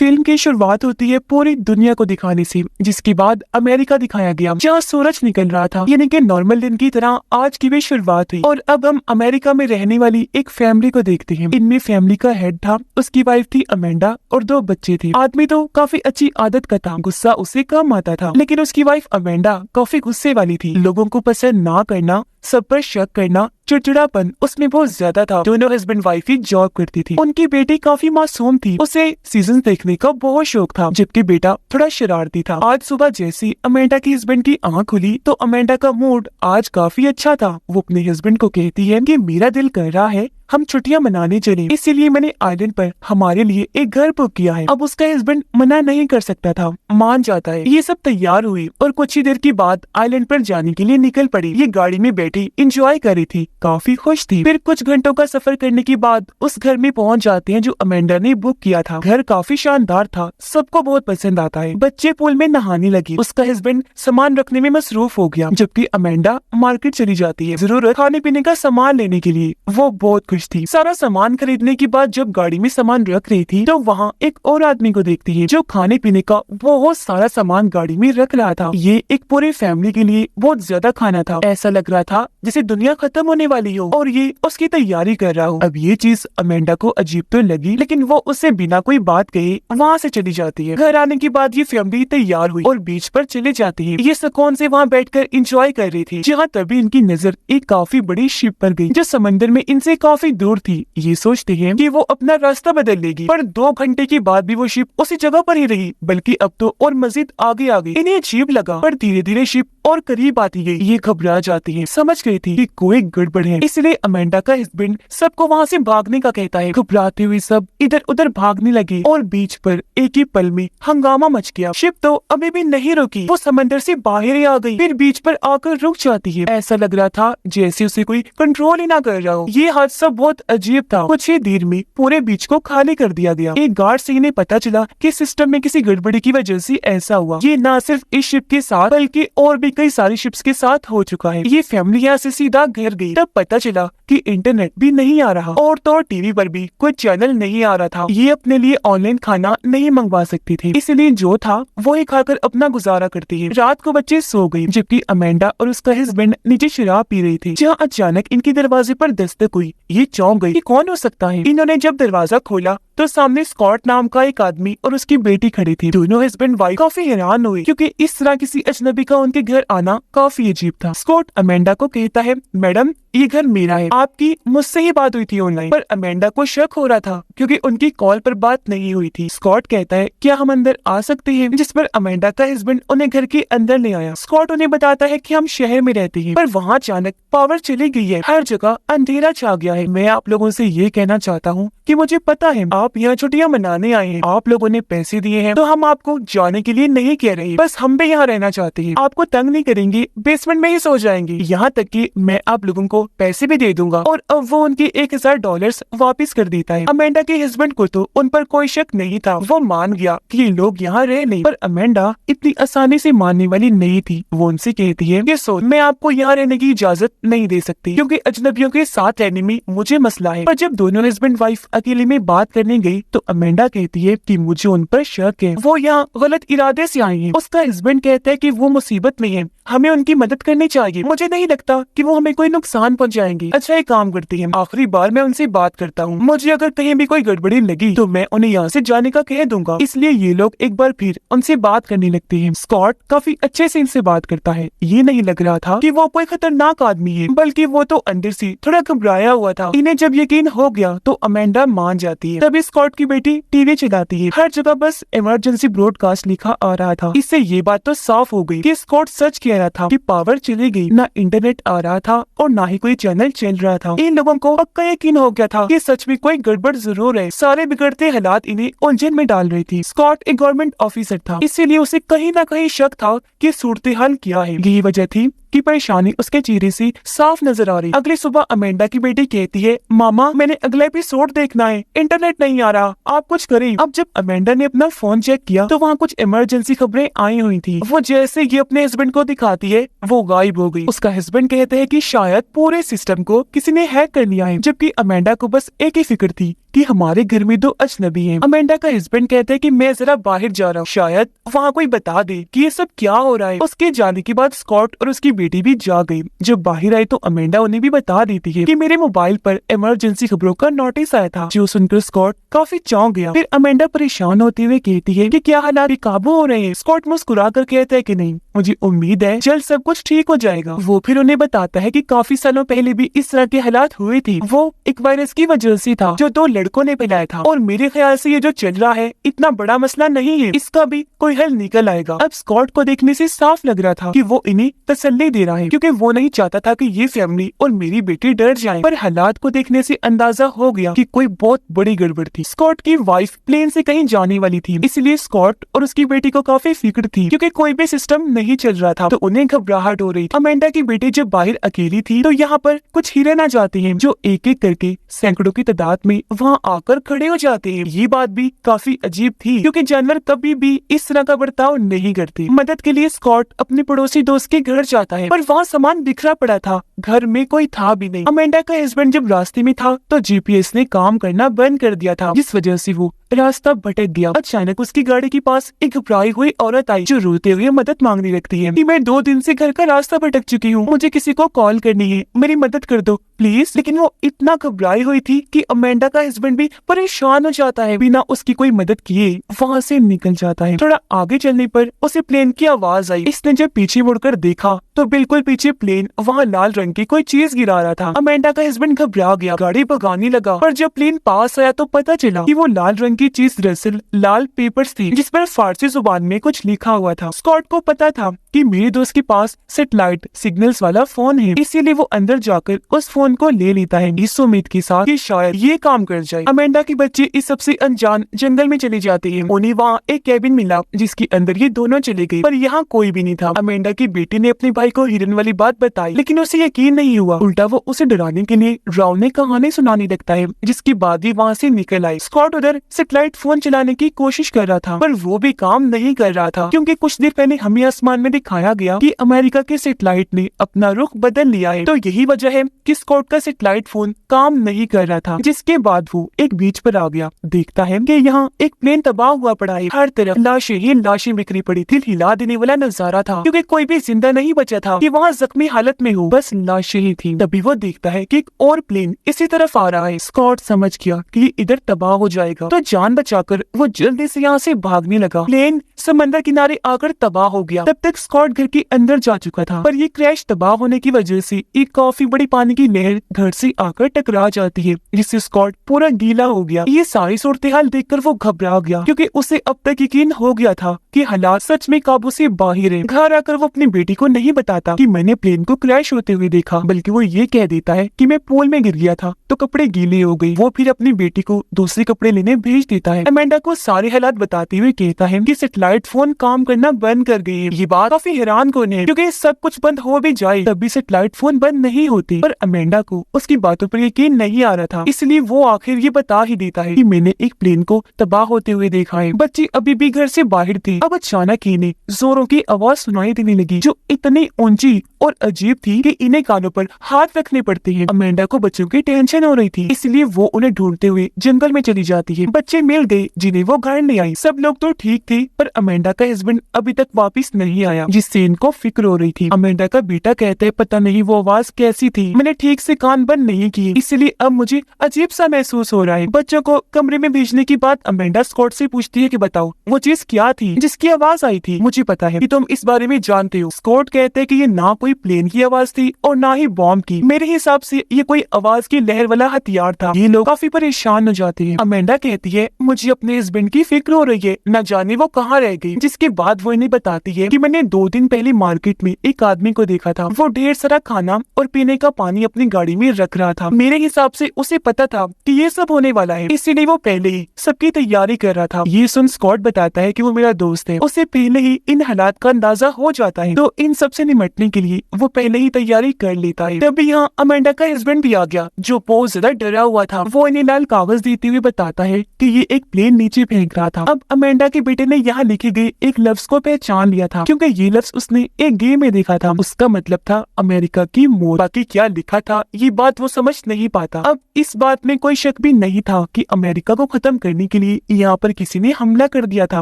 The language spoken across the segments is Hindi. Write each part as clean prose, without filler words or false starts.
फिल्म की शुरुआत होती है पूरी दुनिया को दिखाने से, जिसके बाद अमेरिका दिखाया गया जहाँ सूरज निकल रहा था, यानी कि नॉर्मल दिन की तरह आज की भी शुरुआत हुई। और अब हम अमेरिका में रहने वाली एक फैमिली को देखते हैं। इनमें फैमिली का हेड था, उसकी वाइफ थी अमेंडा और 2 बच्चे थे। आदमी तो काफी अच्छी आदत का था, गुस्सा उसे कम आता था, लेकिन उसकी वाइफ अमेंडा काफी गुस्से वाली थी। लोगों को पसंद ना करना, सब पर शक करना, चिड़चिड़ापन उसमें बहुत ज्यादा था। दोनों हस्बैंड वाइफ ही जॉब करती थी। उनकी बेटी काफी मासूम थी, उसे सीजन देखने का बहुत शौक था, जबकि बेटा थोड़ा शरारती था। आज सुबह जैसे अमेंडा की हस्बैंड की आंख खुली तो अमेंडा का मूड आज काफी अच्छा था। वो अपने हस्बैंड को कहती है कि मेरा दिल कर रहा है हम छुट्टियां मनाने चले, इसीलिए मैंने आइलैंड पर हमारे लिए एक घर बुक किया है। अब उसका हस्बैंड मना नहीं कर सकता था, मान जाता है। ये सब तैयार हुई और कुछ ही देर के बाद आइलैंड पर जाने के लिए निकल पड़ी। ये गाड़ी में बैठी इंजॉय कर रही थी, काफी खुश थी। फिर कुछ घंटों का सफर करने के बाद उस घर में पहुंच जाते हैं जो अमेंडा ने बुक किया था। घर काफी शानदार था, सबको बहुत पसंद आता है। बच्चे पूल में नहाने लगे। उसका हस्बैंड सामान रखने में मसरूफ हो गया, जबकि अमेंडा मार्केट चली जाती है जरूरत खाने पीने का सामान लेने के लिए। वो बहुत खुश थी। सारा सामान खरीदने के बाद जब गाड़ी में सामान रख रही थी तो वहाँ एक और आदमी को देखती है जो खाने पीने का बहुत सारा सामान गाड़ी में रख रहा था। ये एक पूरी फैमिली के लिए बहुत ज्यादा खाना था। ऐसा लग रहा था जैसे दुनिया खत्म होने वाली हो और ये उसकी तैयारी कर रहा हो। अब ये चीज अमेंडा को अजीब तो लगी, लेकिन वो उससे बिना कोई बात कहे वहाँ से चली जाती है। घर आने के बाद ये फैमिली तैयार हुई और बीच पर चले जाती है। ये सुकून से वहाँ बैठकर इंजॉय कर रही थी, जहाँ तभी इनकी नजर एक काफी बड़ी शिप पर गई जो समंदर में इनसे काफी दूर थी। ये सोचते हैं कि वो अपना रास्ता बदल लेगी, पर 2 घंटे के बाद भी वो शिप उसी जगह पर ही रही, बल्कि अब तो और मजीद आगे आ गई। इन्हें अजीब लगा, पर धीरे धीरे शिप और करीब आती गई। ये घबरा जाती है, समझ गई थी कि कोई गड़बड़ है, इसलिए अमेंडा का हस्बैंड सबको वहाँ से भागने का कहता है। घबराते हुए सब इधर उधर भागने लगे और बीच पर एक ही पल में हंगामा मच गया। शिप तो अभी भी नहीं रुकी, वो समंदर से बाहर ही आ गई, फिर बीच पर आकर रुक जाती है। ऐसा लग रहा था जैसे उसे कोई कंट्रोल ही ना कर रहा हो। ये हादसा बहुत अजीब था। कुछ ही देर में पूरे बीच को खाली कर दिया गया। एक गार्ड से इन्हें पता चला कि सिस्टम में किसी गड़बड़ी की वजह से ऐसा हुआ। ये न सिर्फ इस शिप के साथ बल्कि और भी कई सारी शिप्स के साथ हो चुका है। ये फैमिली यहाँ से सीधा घर गई। तब पता चला कि इंटरनेट भी नहीं आ रहा और तो टीवी पर भी कोई चैनल नहीं आ रहा था। ये अपने लिए ऑनलाइन खाना नहीं मंगवा सकती थी, इसलिए जो था वो ही खाकर अपना गुजारा करती है। रात को बच्चे सो गए, जबकि अमेंडा और उसका हस्बैंड नीचे शराब पी रही थी, जहाँ अचानक इनके दरवाजे पर दस्तक हुई। ये चौंक गई कि कौन हो सकता है। इन्होंने जब दरवाजा खोला तो सामने स्कॉट नाम का एक आदमी और उसकी बेटी खड़ी थी। दोनों हस्बैंड वाइफ काफी हैरान हुए, क्योंकि इस तरह किसी अजनबी का उनके घर आना काफी अजीब था। स्कॉट अमेंडा को कहता है, मैडम ये घर मेरा है, आपकी मुझसे ही बात हुई थी ऑनलाइन। पर अमेंडा को शक हो रहा था क्योंकि उनकी कॉल पर बात नहीं हुई थी। स्कॉट कहता है, क्या हम अंदर आ सकते हैं? जिस पर अमेंडा का हस्बैंड उन्हें घर के अंदर ले आया। स्कॉट उन्हें बताता है कि हम शहर में रहते हैं, पर वहाँ अचानक पावर चली गई है, हर जगह अंधेरा छा गया है। मैं आप लोगों से ये कहना चाहता हूँ कि मुझे पता है आप यहाँ छुट्टियाँ मनाने आए हैं, आप लोगों ने पैसे दिए हैं, तो हम आपको जाने के लिए नहीं कह रहे, बस हम भी यहाँ रहना चाहते हैं। आपको तंग नहीं करेंगे, बेसमेंट में ही सो जाएंगे, यहाँ तक कि मैं आप लोगों को पैसे भी दे दूंगा। और अब वो उनके $1000 वापस कर देता है। अमेंडा के हस्बैंड को तो उन पर कोई शक नहीं था, वो मान गया कि ये लोग यहाँ रह नहीं। पर अमेंडा इतनी आसानी से मानने वाली नहीं थी। वो उनसे कहती है कि सो मैं आपको यहाँ रहने की इजाजत नहीं दे सकती, क्योंकि अजनबियों के साथ रहने में मुझे मसला है। पर जब दोनों हस्बैंड वाइफ अकेले में बात करने गई तो अमेंडा कहती है कि मुझे उन पर शक है, वो यहाँ गलत इरादे से आए हैं। उसका हस्बैंड कहता है कि वो मुसीबत में है, हमें उनकी मदद करनी चाहिए, मुझे नहीं लगता कि वो हमें कोई नुकसान पहुंचाएंगे। अच्छा एक काम करते हैं, आखिरी बार मैं उनसे बात करता हूँ, मुझे अगर कहीं भी कोई गड़बड़ी लगी तो मैं उन्हें यहाँ से जाने का कह दूंगा। इसलिए ये लोग एक बार फिर उनसे बात करने लगते हैं। स्कॉट काफी अच्छे से इनसे बात करता है। ये नहीं लग रहा था कि वो कोई खतरनाक आदमी है, बल्कि वो तो अंदर से थोड़ा घबराया हुआ था। इन्हें जब यकीन हो गया तो अमेंडा मान जाती है। तभी स्कॉट की बेटी टीवी चलाती है, हर जगह बस इमरजेंसी ब्रॉडकास्ट लिखा आ रहा था। इससे ये बात तो साफ हो गई कि स्कॉट सच कह रहा था कि पावर चली गई, ना इंटरनेट आ रहा था और ना ही कोई चैनल चल रहा था। इन लोगों को पक्का यकीन हो गया था कि सच में कोई गड़बड़ जरूर है। सारे बिगड़ते हालात इन्हें उलझन में डाल रही थी। स्कॉट एक गवर्नमेंट ऑफिसर था, इसीलिए उसे कहीं ना कहीं शक था कि सूरत हाल क्या है। यही वजह थी की परेशानी उसके चेहरे से साफ नजर आ रही। अगली सुबह अमेंडा की बेटी कहती है, मामा मैंने अगला एपिसोड देखना है, इंटरनेट नहीं आ रहा, आप कुछ करें। अब जब अमेंडा ने अपना फोन चेक किया तो वहाँ कुछ इमरजेंसी खबरें आई हुई थी। वो जैसे ये अपने हस्बैंड को दिखाती है वो गायब हो गई। उसका हस्बैंड कहते हैं कि शायद पूरे सिस्टम को किसी ने हैक कर लिया है, जबकि अमेंडा को बस एक ही फिक्र थी कि हमारे घर में 2 अजनबी हैं। अमेंडा का हस्बैंड कहते हैं कि मैं जरा बाहर जा रहा हूँ, शायद वहाँ कोई बता दे कि ये सब क्या हो रहा है। उसके जाने के बाद स्कॉट और उसकी बेटी भी जा गई। जब बाहर आई तो अमेंडा उन्हें भी बता देती है कि मेरे मोबाइल पर इमरजेंसी खबरों का नोटिस आया था, जो सुनकर स्कॉट काफी चौंक गया। फिर अमेंडा परेशान होते हुए कहती है कि क्या हालात काबू हो रहे हैं। स्कॉट मुस्कुरा कर कहता है कि नहीं, मुझे उम्मीद है जल्द सब कुछ ठीक हो जाएगा। वो फिर उन्हें बताता है कि काफी सालों पहले भी इस तरह के हालात हुए थे, वो एक वायरस की वजह से था जो 2 लड़कों ने फैलाया था, और मेरे ख्याल से ये जो चल रहा है इतना बड़ा मसला नहीं है, इसका भी कोई हल निकल आएगा। अब स्कॉट को देखने से साफ लग रहा था कि वो इन्हें तसल्ली दे रहा है, क्योंकि वो नहीं चाहता था कि ये फैमिली और मेरी बेटी डर जाएं। पर हालात को देखने से अंदाजा हो गया कि कोई बहुत बड़ी गड़बड़ थी। स्कॉट की वाइफ प्लेन से कहीं जाने वाली थी, इसलिए स्कॉट और उसकी बेटी को काफी फिक्र थी, क्योंकि कोई भी सिस्टम नहीं चल रहा था, तो उन्हें घबराहट हो रही थी। अमेंडा की बेटी जब बाहर अकेली थी तो यहाँ पर कुछ हिरन आ जाते हैं, जो एक एक करके सैकड़ों की तादाद में वहाँ आकर खड़े हो जाते हैं। ये बात भी काफी अजीब थी, क्योंकि जानवर कभी भी इस तरह का बर्ताव नहीं करते। मदद के लिए स्कॉट अपने पड़ोसी दोस्त के घर जाता है, पर वहाँ सामान बिखरा पड़ा था, घर में कोई था भी नहीं। अमेंडा का हस्बैंड जब रास्ते में था तो जीपीएस ने काम करना बंद कर दिया था, जिस वजह से वो रास्ता भटक गया। अचानक उसकी गाड़ी के पास एक घबराई हुई औरत आई, जो रोते हुए मदद मांगने लगती है कि मैं 2 दिन से घर का रास्ता भटक चुकी हूँ, मुझे किसी को कॉल करनी है, मेरी मदद कर दो प्लीज। लेकिन वो इतना घबराई हुई थी कि अमेंडा का हस्बैंड भी परेशान हो जाता है, बिना उसकी कोई मदद किए वहाँ से निकल जाता है। थोड़ा आगे चलने पर उसे प्लेन की आवाज आई। इसने जब पीछे मुड़कर देखा तो बिल्कुल पीछे प्लेन वहाँ लाल रंग की कोई चीज गिरा रहा था। अमेंडा का हस्बैंड घबरा गया, गाड़ी भगाने लगा, पर जब प्लेन पास आया तो पता चला कि वो लाल रंग की चीज दरअसल लाल पेपर्स थी, जिस पर फारसी जुबान में कुछ लिखा हुआ था। स्कॉट को पता था कि मेरे दोस्त के पास सैटेलाइट सिग्नल्स वाला फोन है, इसीलिए वो अंदर जाकर उस फोन को ले लेता है, इस उम्मीद के साथ कि शायद ये काम कर जाए। अमेंडा के बच्चे इस सबसे अनजान जंगल में चले जाते हैं। उन्हें वहाँ एक कैबिन मिला, जिसके अंदर ये दोनों चले गए, पर यहाँ कोई भी नहीं था। अमेंडा की बेटी ने अपने भाई को हिरन वाली बात बताई, लेकिन उसे यकीन नहीं हुआ। उल्टा वो उसे डराने के लिए डरावनी कहानी सुनाने लगता है, जिसके बाद ही वहाँ से निकल आई। स्कॉट उधर सैटेलाइट फोन चलाने की कोशिश कर रहा था, पर वो भी काम नहीं कर रहा था, क्योंकि कुछ देर पहले हमें आसमान में दिखाया गया कि अमेरिका के सैटेलाइट ने अपना रुख बदल लिया है। तो यही वजह है कि स्कॉट का सैटेलाइट फोन काम नहीं कर रहा था। जिसके बाद वो एक बीच पर आ गया, देखता है कि यहाँ एक प्लेन तबाह हुआ पड़ा है, हर तरफ लाशें ही लाशें बिखरी पड़ी थी। हिला देने वाला नजारा था, क्योंकि कोई भी जिंदा नहीं बचा था कि वहाँ जख्मी हालत में हो, बस लाशें ही थी। तभी वो देखता है कि एक और प्लेन इसी तरफ आ रहा है। स्कॉट समझ गया कि इधर तबाह हो जाएगा, तो जान बचाकर वो जल्दी से यहाँ से भागने लगा। प्लेन समंदर किनारे आकर तबाह हो गया। तब तक स्कॉट घर के अंदर जा चुका था, पर ये क्रैश तबाह होने की वजह से एक काफी बड़ी पानी की लहर घर से आकर टकरा जाती है, जिससे स्कॉट पूरा गीला हो गया। ये सारी सूरत हाल देखकर वो घबरा गया, क्योंकि उसे अब तक यकीन हो गया था कि हालात सच में काबू से बाहर है। घर आकर वो अपनी बेटी को नहीं बताता कि मैंने प्लेन को क्रैश होते हुए देखा, बल्कि वो ये कह देता है कि मैं पूल में गिर गया था तो कपड़े गीले हो गए। वो फिर अपनी बेटी को दूसरे कपड़े लेने भेज देता है। अमेंडा को सारे हालात बताते हुए कहता है कि सैटेलाइट फोन काम करना बंद कर गई है। ये बात काफी हैरान कौन है, क्योंकि सब कुछ बंद हो भी जाए तब भी सैटेलाइट फोन बंद नहीं होती। पर अमेंडा को उसकी बातों पर यकीन नहीं आ रहा था, इसलिए वो आखिर ये बता ही देता है कि मैंने एक प्लेन को तबाह होते हुए देखा है। बच्चे अभी भी घर से बाहर थे। अब अचानक इन्हें जोरों की आवाज सुनाई देने लगी, जो इतनी ऊंची और अजीब थी कि इन्हें कानों पर हाथ रखने पड़ते हैं। अमेंडा को बच्चों की टेंशन हो रही थी, इसलिए वो उन्हें ढूंढते हुए जंगल में चली जाती है। बच्चे मिल गए जिन्हें वो घर ले आई। सब लोग तो ठीक थे, पर अमेंडा का हस्बैंड अभी तक वापस नहीं आया, जिससे इनको फिक्र हो रही थी। अमेंडा का बेटा कहता है, पता नहीं वो आवाज कैसी थी, मैंने ठीक से कान बंद नहीं किए, इसलिए अब मुझे अजीब सा महसूस हो रहा है। बच्चों को कमरे में भेजने के बाद अमेंडा स्कॉट से पूछती है कि बताओ वो चीज क्या थी जिसकी आवाज आई थी। मुझे पता है कि तुम इस बारे में जानते हो। स्कॉट कहते हैं कि ये ना कोई प्लेन की आवाज थी और ना ही बॉम्ब की। मेरे हिसाब से ये कोई आवाज की लहर वाला हथियार था। ये लोग काफी परेशान हो जाते हैं। अमेंडा कहती है, मुझे अपने हस्बैंड की फिक्र हो रही है, न जाने वो कहाँ रह गई। जिसके बाद वो इन्हें बताती है कि मैंने 2 दिन पहले मार्केट में एक आदमी को देखा था। वो ढेर सारा खाना और पीने का पानी अपनी गाड़ी में रख रहा था। मेरे हिसाब से उसे पता था कि ये सब होने वाला है, इसीलिए वो पहले ही सबकी तैयारी कर रहा था। ये सुन स्कॉट बताता है कि वो मेरा दोस्त है, उसे पहले ही इन हालात का अंदाजा हो जाता है, तो इन सब से निपटने के लिए वो पहले ही तैयारी कर लेता है। तभी यहाँ अमेंडा का हस्बैंड भी आ गया, जो बहुत ज्यादा डरा हुआ था। वो इन्हें लाल कागज देते हुए बताता है कि ये एक प्लेन नीचे फेंक रहा था। अब अमेंडा के बेटे ने यहाँ लिखे गए एक लफ्ज को पहचान लिया था, क्योंकि ये लफ्ज उसने एक गेम में देखा था। उसका मतलब था अमेरिका की मौत। बाकी क्या लिखा था ये बात वो समझ नहीं पाता। अब इस बात में कोई शक भी नहीं था कि अमेरिका को खत्म करने के लिए यहाँ पर किसी ने हमला कर दिया था।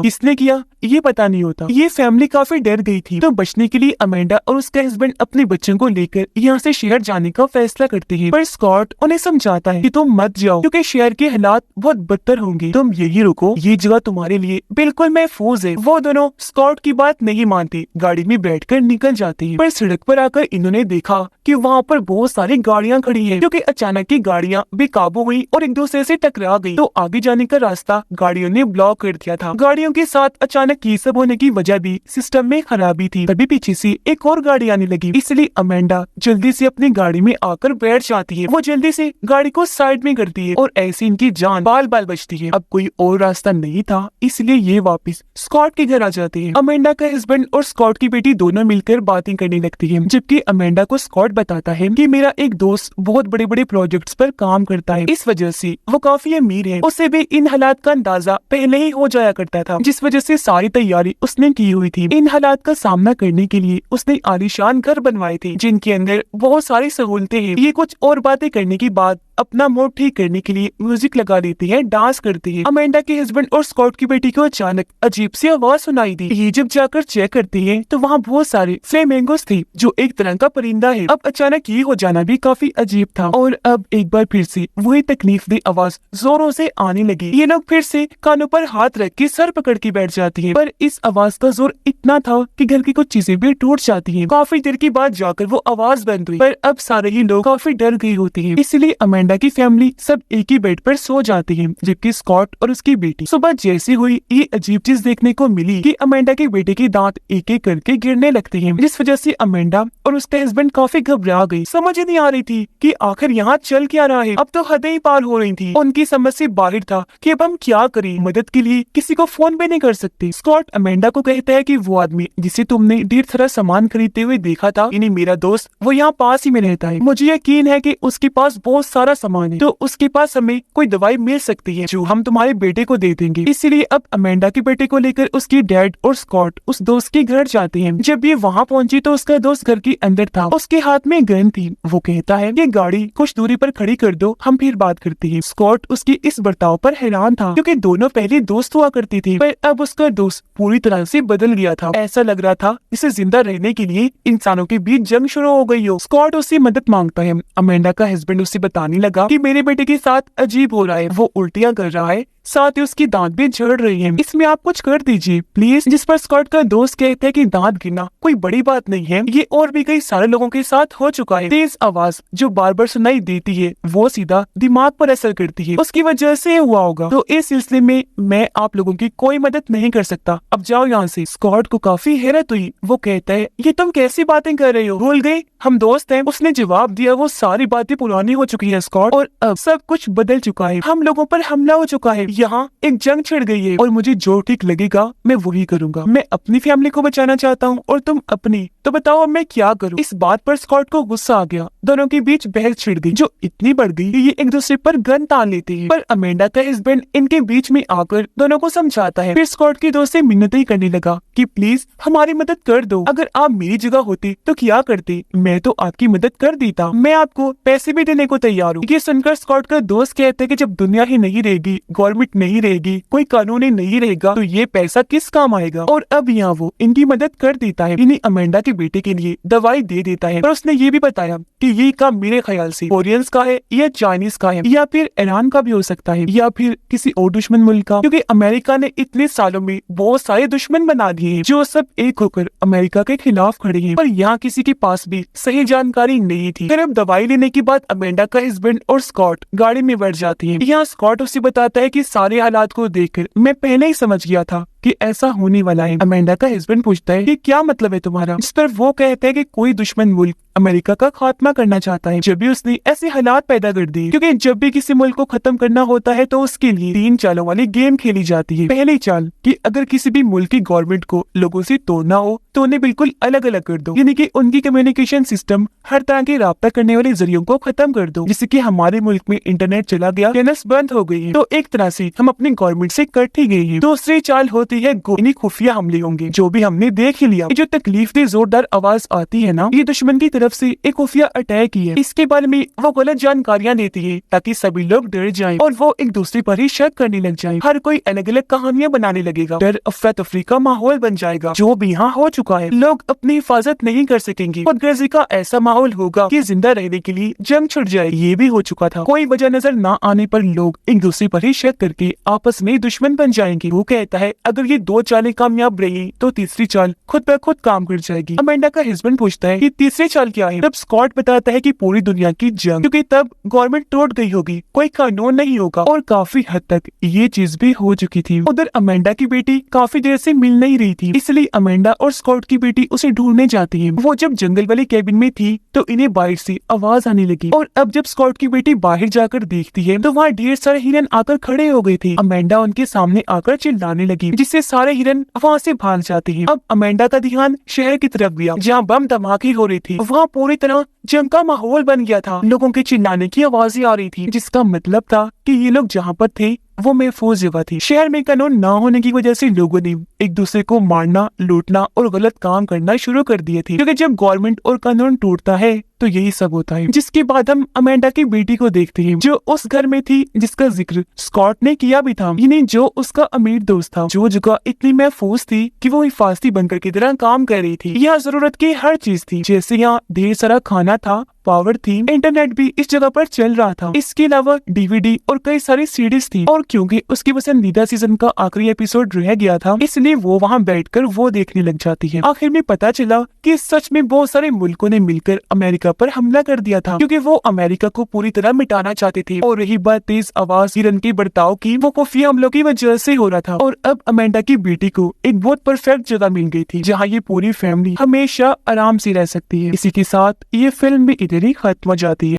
किसने किया ये पता नहीं होता। ये फैमिली काफी डर गई थी, तो बचने के लिए अमेंडा और उसका हस्बैंड अपने बच्चों को लेकर यहाँ से शहर जाने का फैसला करते हैं। पर स्कॉट उन्हें समझाता है कि तुम मत जाओ, क्योंकि शहर के हालात बहुत बदतर होंगे। तुम यही रुको, ये जगह तुम्हारे लिए बिल्कुल महफूज है। वो दोनों स्कॉट की बात नहीं मानते, गाड़ी में बैठकर निकल जाते हैं। पर सड़क पर आकर इन्होंने देखा कि वहाँ पर बहुत सारी गाड़ियाँ खड़ी है, क्योंकि अचानक की गाड़ियाँ बेकाबू हुई और एक दूसरे से टकरा गई। तो आगे जाने का रास्ता गाड़ियों ने ब्लॉक कर दिया था। गाड़ियों के साथ अचानक ये सब होने की वजह भी सिस्टम में खराबी थी। तभी पीछे से एक और गाड़ी आने लगी, इसलिए अमेंडा जल्दी से अपनी गाड़ी में आकर बैठ जाती है। वो जल्दी से गाड़ी को साइड में करती है और ऐसे इनकी जान बाल बाल बचती है। अब कोई और रास्ता नहीं था, इसलिए ये वापस स्कॉट के घर आ जाते हैं। अमेंडा का हस्बैंड और स्कॉट की बेटी दोनों मिलकर बातें करने लगती है, जबकि अमेंडा को स्कॉट बताता है कि मेरा एक दोस्त बहुत बड़े बड़े प्रोजेक्ट्स पर काम करता है, इस वजह से वो काफी अमीर है। उसे भी इन हालात का अंदाजा पहले ही हो जाया करता था, जिस वजह से सारी तैयारी उसने की हुई थी। इन हालात का सामना करने के लिए उसने आलीशान घर बनवाए थे, जिनके अंदर बहुत सारी सहूलतें हैं। ये कुछ और बातें करने के बाद अपना मूड ठीक करने के लिए म्यूजिक लगा देती है, डांस करती है। अमेंडा के हस्बैंड और स्कॉट की बेटी को अचानक अजीब सी आवाज सुनाई दी। ये जब जाकर चेक करती है तो वहाँ बहुत सारे फ्लेमिंगोस थे, जो एक तरह का परिंदा है। अब अचानक ये हो जाना भी काफी अजीब था, और अब एक बार फिर से वही तकलीफदेह आवाज जोरों से आने लगी। ये लोग फिर से कानों पर हाथ रख के सर पकड़ के बैठ जाती है, पर इस आवाज का जोर इतना था कि घर की कुछ चीजें भी टूट जाती है। काफी देर के बाद जाकर वो आवाज बंद हुई, पर अब सारे ही लोग काफी डर गए होते हैं, इसलिए अमेंडा की फैमिली सब एक ही बेड पर सो जाती है, जबकि स्कॉट और उसकी बेटी। सुबह जैसी हुई ये अजीब चीज देखने को मिली कि अमेंडा के बेटे के दांत एक एक करके गिरने लगते हैं, जिस वजह से अमेंडा और उसका हस्बैंड काफी घबरा गई। समझ ही नहीं आ रही थी कि आखिर यहाँ चल क्या रहा है। अब तो हदें ही पार हो रही थी। उनकी समझ से बाहर था कि अब हम क्या करें। मदद के लिए किसी को फोन भी नहीं कर सकते। स्कॉट अमेंडा को कहता है कि वो आदमी जिसे तुमने ढेर सारा सामान खरीदते हुए देखा था, यानी मेरा दोस्त, वो यहाँ पास ही में रहता है। मुझे यकीन है कि उसके पास बहुत सारा सामान है, तो उसके पास हमें कोई दवाई मिल सकती है जो हम तुम्हारे बेटे को दे देंगे। इसलिए अब अमेंडा के बेटे को लेकर उसकी डैड और स्कॉट उस दोस्त के घर जाते हैं। जब ये वहाँ पहुंची तो उसका दोस्त घर के अंदर था, उसके हाथ में गन थी। वो कहता है कि गाड़ी कुछ दूरी पर खड़ी कर दो, हम फिर बात करते हैं। स्कॉट उसकी इस बर्ताव पर हैरान था, क्योंकि दोनों पहले दोस्त हुआ करती थी, पर अब उसका दोस्त पूरी तरह से बदल गया था। ऐसा लग रहा था इसे जिंदा रहने के लिए इंसानों के बीच जंग शुरू हो गई हो। स्कॉट उससे मदद मांगता है। अमेंडा का हस्बैंड उससे बताने लगा कि मेरे बेटे के साथ अजीब हो रहा है, वो उल्टियां कर रहा है, साथ ही उसकी दांत भी झड़ रही हैं। इसमें आप कुछ कर दीजिए प्लीज। जिस पर स्कॉट का दोस्त कहता है कि दांत गिरना कोई बड़ी बात नहीं है, ये और भी कई सारे लोगों के साथ हो चुका है। तेज आवाज जो बार बार सुनाई देती है वो सीधा दिमाग पर असर करती है, उसकी वजह से हुआ होगा। तो इस सिलसिले में मैं आप लोगों की कोई मदद नहीं कर सकता, अब जाओ यहाँ से। स्कॉट को काफी हैरत हुई। वो कहता है ये तुम कैसी बातें कर रहे हो, भूल गए हम दोस्त हैं। उसने जवाब दिया वो सारी बातें पुरानी हो चुकी है स्कॉट, और अब सब कुछ बदल चुका है। हम लोगों पर हमला हो चुका है, यहाँ एक जंग छिड़ गई है, और मुझे जो ठीक लगेगा मैं वही करूंगा। मैं अपनी फैमिली को बचाना चाहता हूँ और तुम अपनी, तो बताओ अब मैं क्या करूँ। इस बात पर स्कॉट को गुस्सा आ गया। दोनों के बीच बहस छिड़ गई, जो इतनी बढ़ गई कि ये एक दूसरे पर गन तान लेते हैं। पर अमेंडा का हस्बैंड इनके बीच में आकर दोनों को समझाता है। फिर स्कॉट के दोस्त से मिन्नतें करने लगा कि प्लीज हमारी मदद कर दो, अगर आप मेरी जगह होते तो क्या करते, मैं तो आपकी मदद कर देता, मैं आपको पैसे भी देने को तैयार हूँ। ये सुनकर स्कॉट का दोस्त कहते हैं कि जब दुनिया ही नहीं रहेगी, गवर्नमेंट नहीं रहेगी, कोई कानून ही नहीं रहेगा, तो ये पैसा किस काम आएगा। और अब यहाँ वो इनकी मदद कर देता है, यानी अमेंडा के बेटे के लिए दवाई दे देता है। पर उसने ये भी बताया कि ये काम मेरे ख्याल से कोरियंस का है या चाइनीज का है, या फिर ईरान का भी हो सकता है, या फिर किसी और दुश्मन मुल्क का, क्योंकि अमेरिका ने इतने सालों में बहुत सारे दुश्मन बना दिए हैं, जो सब एक होकर अमेरिका के खिलाफ खड़े हैं। पर यहाँ किसी के पास भी सही जानकारी नहीं थी। फिर अब दवाई लेने के बाद अमेंडा का हस्बैंड और स्कॉट गाड़ी में बैठ जाती है। यहाँ स्कॉट उसे बताता है कि सारे हालात को देखकर मैं पहले ही समझ गया था कि ऐसा होने वाला है। अमेंडा का हस्बैंड पूछता है कि क्या मतलब है तुम्हारा, इस पर वो कहता है कि कोई दुश्मन मुल्क अमेरिका का खात्मा करना चाहता है। जब भी उसने ऐसे हालात पैदा कर दिए, क्योंकि जब भी किसी मुल्क को खत्म करना होता है तो उसके लिए 3 चालों वाली गेम खेली जाती है। पहली चाल कि अगर किसी भी मुल्क की गवर्नमेंट को लोगों से तोड़ना हो तो उन्हें बिल्कुल अलग अलग कर दो, यानी कि उनकी कम्युनिकेशन सिस्टम, हर तरह के राब्ता करने वाले जरियों को खत्म कर दो। जैसे कि हमारे मुल्क में इंटरनेट चला गया, चैनल्स बंद हो गई है, तो एक तरह से हम अपनी गवर्नमेंट से कट ही गए हैं। दूसरी चाल होती है खुफिया हमले होंगे, जो भी हमने देख ही लिया। जो तकलीफ दे जोरदार आवाज आती है ना, ये दुश्मन की तरफ से एक खुफिया अटैक ही है। इसके बारे में वो गलत जानकारियां देती है ताकि सभी लोग डर जाएं और वो एक दूसरे पर ही शक करने लग जाएं। हर कोई अलग अलग कहानियां बनाने लगेगा, डर अफरा तफरी का माहौल बन जाएगा। जो भी यहाँ हो चुका है, लोग अपनी हिफाजत नहीं कर सकेंगे। खुदगर्जी का ऐसा माहौल होगा कि जिंदा रहने के लिए जंग छुड़ जाए। ये भी हो चुका था। कोई वजह नजर न आने पर लोग एक दूसरे पर ही शक करके आपस में दुश्मन बन जाएंगे। वो कहता है अगर ये 2 चालें कामयाब रही तो तीसरी चाल खुद ब खुद काम कर जाएगी। अमेंडा का हस्बैंड पूछता है कि तीसरी चाल क्या है। तब स्कॉट बताता है कि पूरी दुनिया की जंग, क्योंकि तब गवर्नमेंट टूट गई होगी, कोई कानून नहीं होगा। और काफी हद तक ये चीज भी हो चुकी थी। उधर अमेंडा की बेटी काफी देर से मिल नहीं रही थी, इसलिए अमेंडा और स्कॉट की बेटी उसे ढूंढने जाती है। वो जब जंगल वाले केबिन में थी तो इन्हें बाहर से आवाज आने लगी, और अब जब स्कॉट की बेटी बाहर जाकर देखती है तो वहाँ ढेर सारे हिरन आकर खड़े हो गए थे। अमेंडा उनके सामने आकर चिल्लाने लगी, जिससे सारे हिरन वहाँ से भाग जाते हैं। अब अमेंडा का ध्यान शहर की तरफ गया, जहाँ बम धमाके हो रही थी। वहाँ पूरी तरह जंग का माहौल बन गया था। लोगों के चिल्लाने की आवाजें आ रही थी, जिसका मतलब था कि ये लोग जहाँ पर थे वो महफूज जगह थी। शहर में कानून न होने की वजह से लोगों ने एक दूसरे को मारना, लूटना और गलत काम करना शुरू कर दिए थे, क्योंकि जब गवर्नमेंट और कानून टूटता है तो यही सब होता है। जिसके बाद हम अमेंडा की बेटी को देखते हैं, जो उस घर में थी जिसका जिक्र स्कॉट ने किया भी था, यानी जो उसका अमीर दोस्त था। जो जगह इतनी महफूज थी कि वो हिफाजती बंकर की तरह काम कर रही थी। यहाँ जरूरत की हर चीज थी, जैसे यहाँ ढेर सारा खाना था, पावर थी, इंटरनेट भी इस जगह पर चल रहा था। इसके अलावा डीवीडी और कई सारी सीडीज थी। और क्योंकि उसकी पसंदीदा सीजन का आखिरी एपिसोड रह गया था, इसलिए वो वहाँ बैठकर वो देखने लग जाती है। आखिर में पता चला कि सच में बहुत सारे मुल्कों ने मिलकर अमेरिका पर हमला कर दिया था, क्योंकि वो अमेरिका को पूरी तरह मिटाना चाहते थे। और रही बात तेज आवाज हिरन के बर्ताव की, वो खुफिया हमलों की वजह से हो रहा था। और अब अमेंडा की बेटी को एक बहुत परफेक्ट जगह मिल गई थी, जहाँ ये पूरी फैमिली हमेशा आराम से रह सकती है। इसी के साथ ये फिल्म भी इधर ही खत्म हो जाती है।